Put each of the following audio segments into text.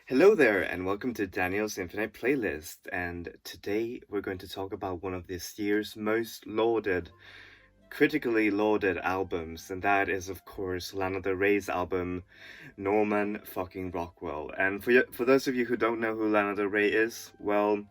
Hello there, and welcome to Daniel's Infinite Playlist. And today we're going to talk about one of this year's most lauded, critically lauded albums, and that is, of course, Lana Del Rey's album, Norman Fucking Rockwell. And for those of you who don't know who Lana Del Rey is, well,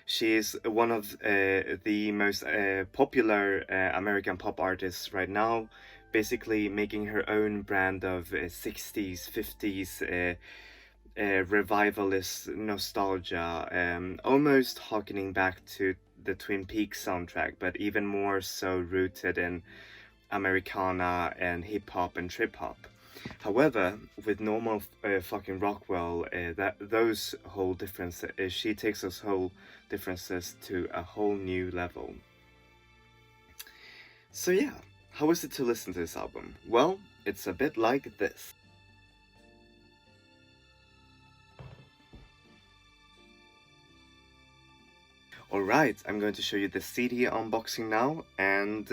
she's one of the most popular American pop artists right now, basically making her own brand of 60s, 50s. Revivalist nostalgia, almost harkening back to the Twin Peaks soundtrack, but even more so rooted in Americana and hip hop and trip hop. However, with normal fucking Rockwell, that those whole differences, she takes those whole differences to a whole new level. So yeah, how is it to listen to this album? Well, it's a bit like this. Alright, I'm going to show you the CD unboxing now, and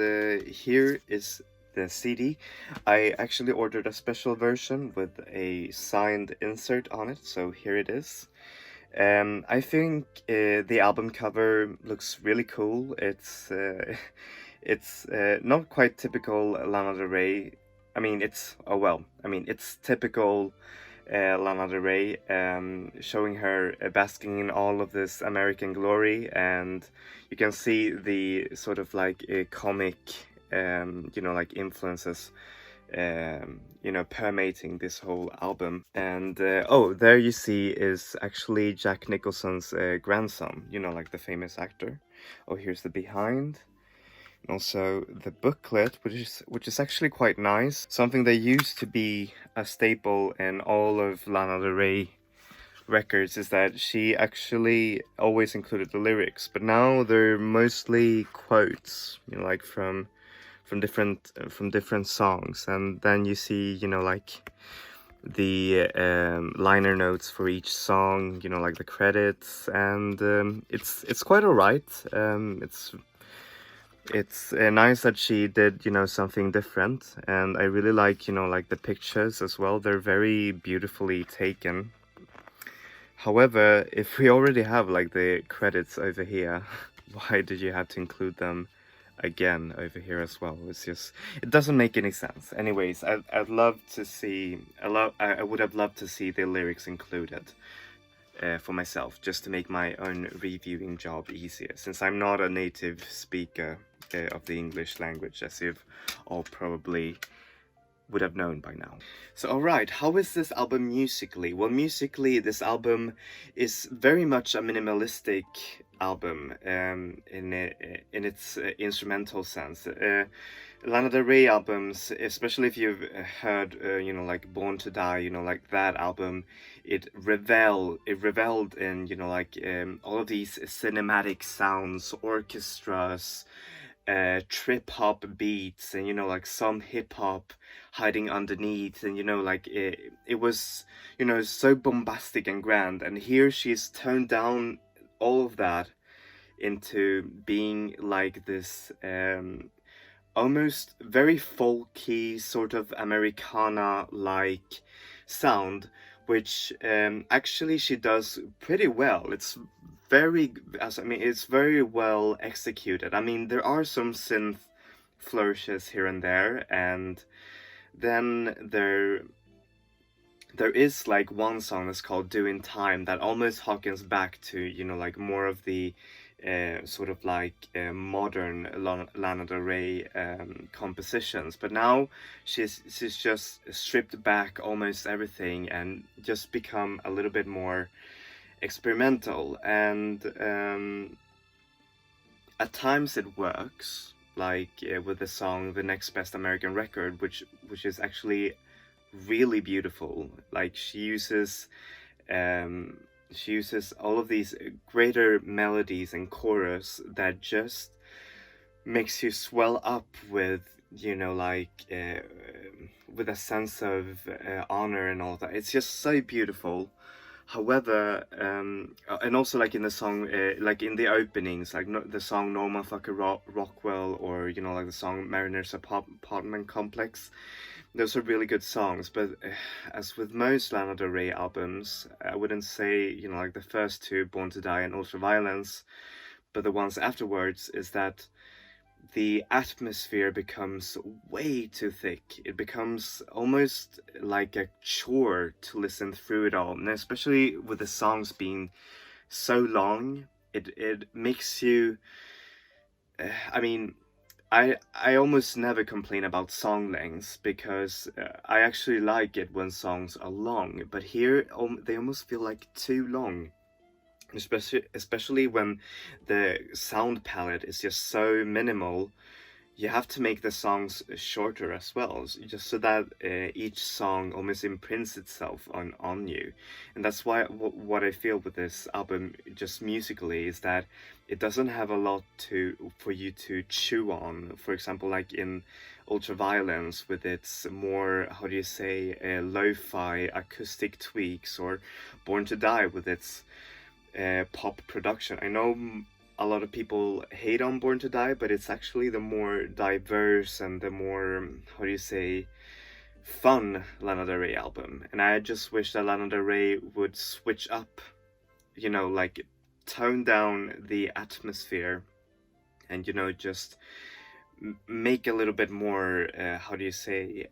here is the CD. I actually ordered a special version with a signed insert on it, so here it is. I think the album cover looks really cool. It's not quite typical Lana Del Rey. It's typical Lana Del Rey, showing her basking in all of this American glory, and you can see the sort of like comic, like influences, permeating this whole album. And oh, there you see is actually Jack Nicholson's grandson, like the famous actor. Oh, here's the behind. Also the booklet, which is actually quite nice. Something that used to be a staple in all of Lana Del Rey records is that she actually always included the lyrics, but now they're mostly quotes, like from different songs, and then you see, like the liner notes for each song, like the credits, and it's quite alright. It's nice that she did, something different, and I really like, like the pictures as well. They're very beautifully taken. However, if we already have like the credits over here, why did you have to include them again over here as well? It doesn't make any sense. Anyways, I'd love to see, I would have loved to see the lyrics included. For myself, just to make my own reviewing job easier, since I'm not a native speaker of the English language, as you've all probably would have known by now. So alright, how is this album musically? Well, musically, this album is very much a minimalistic album in its instrumental sense. Lana Del Rey albums, especially if you've heard, like Born to Die, like that album, it reveled in, all of these cinematic sounds, orchestras, trip hop beats, and like some hip hop hiding underneath, and it was so bombastic and grand. And here she's toned down all of that into being like this almost very folky, sort of Americana like sound, which actually she does pretty well. It's very well executed. I mean, there are some synth flourishes here and there, and then there is like one song that's called Doing Time that almost harkens back to, like more of the sort of like modern Lana Del Rey compositions. But now she's just stripped back almost everything and just become a little bit more experimental, and at times it works, like with the song The Next Best American Record, which is actually really beautiful. Like she uses all of these greater melodies and chorus that just makes you swell up with, with a sense of honor and all that. It's just so beautiful. However, and also like in the song, like in the openings, like the song Norman Fucking Rockwell, or you know, like the song Mariner's Apartment Complex. Those are really good songs, but as with most Lana Del Rey albums, I wouldn't say, you know, like the first two, Born to Die and Ultraviolence, but the ones afterwards, is that the atmosphere becomes way too thick. It becomes almost like a chore to listen through it all, and especially with the songs being so long, it makes you. I mean, I almost never complain about song lengths because I actually like it when songs are long, but here they almost feel like too long. Especially when the sound palette is just so minimal, you have to make the songs shorter as well, just so that each song almost imprints itself on you. And that's why what I feel with this album, just musically, is that it doesn't have a lot for you to chew on. For example, like in Ultraviolence, with its more, how do you say, lo-fi acoustic tweaks, or Born to Die with its pop production. I know a lot of people hate on Born to Die, but it's actually the more diverse and the more, how do you say, fun Lana Del Rey album. And I just wish that Lana Del Rey would switch up, you know, like tone down the atmosphere and, you know, just make a little bit more, how do you say,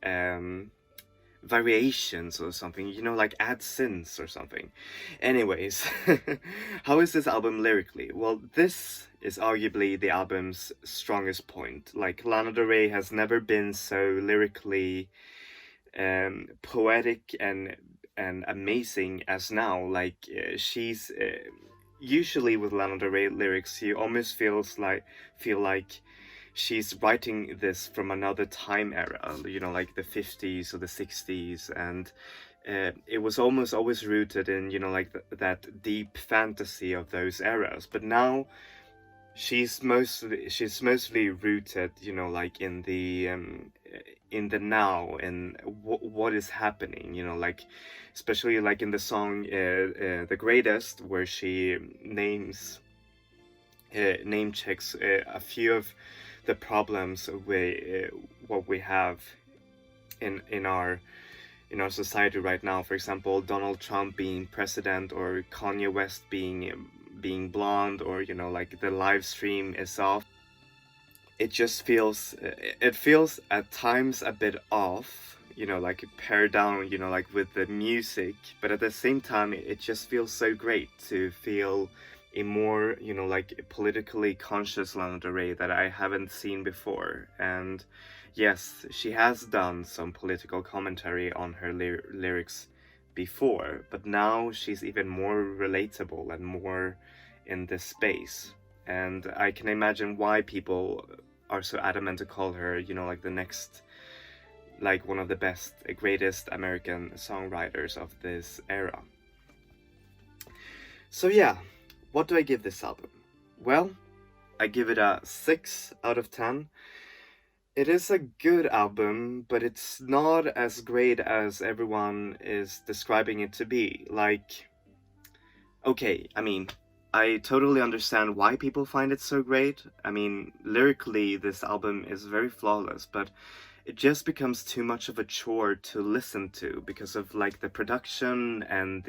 variations or something, you know, like add synths or something. Anyways, how is this album lyrically? Well, this is arguably the album's strongest point. Like, Lana Del Rey has never been so lyrically poetic and amazing as now. Like, she's usually with Lana Del Rey lyrics, you almost feel like she's writing this from another time era, you know, like the 50s or the 60s, and it was almost always rooted in, you know, like that deep fantasy of those eras. But now she's mostly rooted, you know, like in the now, and what is happening, you know, like especially like in the song The Greatest, where she name checks a few of the problems what we have in our society right now. For example, Donald Trump being president, or Kanye West being blonde, or you know, like the live stream is off. It feels at times a bit off, you know, like pared down, you know, like with the music, but at the same time it just feels so great to feel a more, you know, like politically conscious Lana Del Rey that I haven't seen before. And yes, she has done some political commentary on her lyrics before, but now she's even more relatable and more in this space. And I can imagine why people are so adamant to call her, you know, like the next, like one of the best, greatest American songwriters of this era. So yeah, what do I give this album? Well, I give it a 6 out of 10. It is a good album, but it's not as great as everyone is describing it to be. Like, okay, I mean, I totally understand why people find it so great. I mean, lyrically, this album is very flawless, but it just becomes too much of a chore to listen to because of like the production and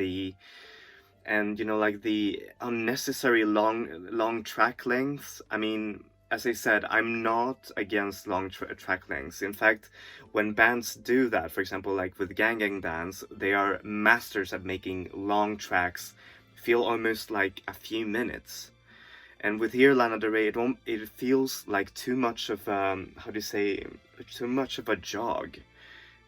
you know, like the unnecessary long track lengths. I mean, as I said, I'm not against long track lengths. In fact, when bands do that, for example, like with gang bands, they are masters at making long tracks feel almost like a few minutes. And with here, Lana Del Rey, it feels like too much of how do you say, too much of a jog,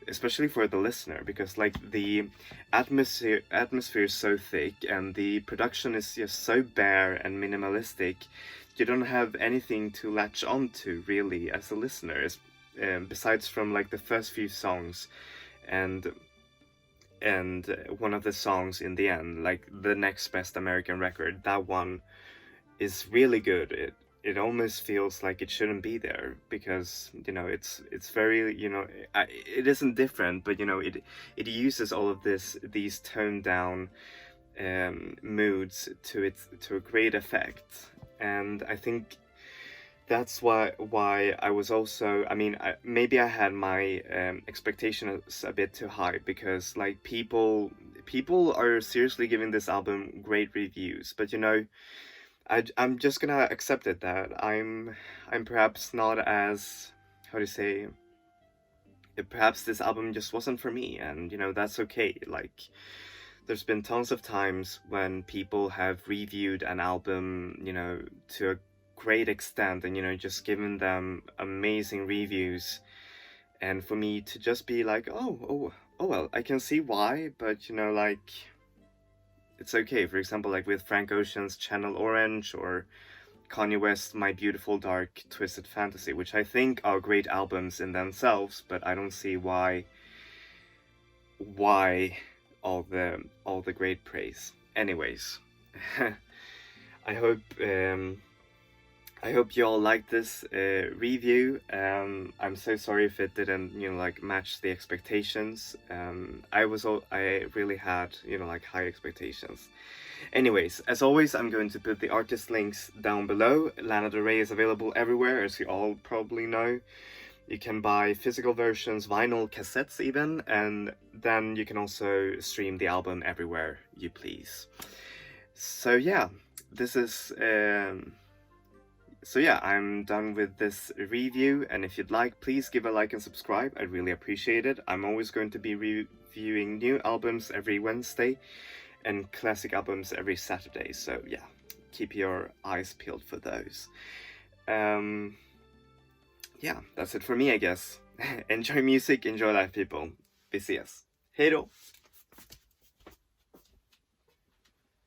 especially for the listener, because like the atmosphere is so thick and the production is just so bare and minimalistic. You don't have anything to latch onto really as a listener, besides from like the first few songs and one of the songs in the end, like The Next Best American Record. That one is really good. It almost feels like it shouldn't be there, because you know it's very, you know, it isn't different, but you know it uses all of these toned down moods to a great effect. And I think that's why I was also, I mean, maybe I had my expectations a bit too high, because like people are seriously giving this album great reviews, but you know, I'm just gonna accept it that I'm perhaps not as, how do you say, perhaps this album just wasn't for me, and you know, that's okay. Like, there's been tons of times when people have reviewed an album, you know, to a great extent, and you know, just given them amazing reviews, and for me to just be like, oh well, I can see why, but you know, like, it's okay. For example, like with Frank Ocean's Channel Orange, or Kanye West My Beautiful Dark Twisted Fantasy, which I think are great albums in themselves, but I don't see why all the great praise. Anyways, I hope I hope you all liked this review. I'm so sorry if it didn't, you know, like match the expectations. I really had, you know, like high expectations. Anyways, as always, I'm going to put the artist links down below. Lana Del Rey is available everywhere, as you all probably know. You can buy physical versions, vinyl, cassettes even, and then you can also stream the album everywhere you please. So yeah, this is... So yeah, I'm done with this review, and if you'd like, please give a like and subscribe. I'd really appreciate it. I'm always going to be reviewing new albums every Wednesday and classic albums every Saturday, so yeah, keep your eyes peeled for those. Yeah, that's it for me, I guess. Enjoy music, enjoy life, people. Vi ses. Hej då!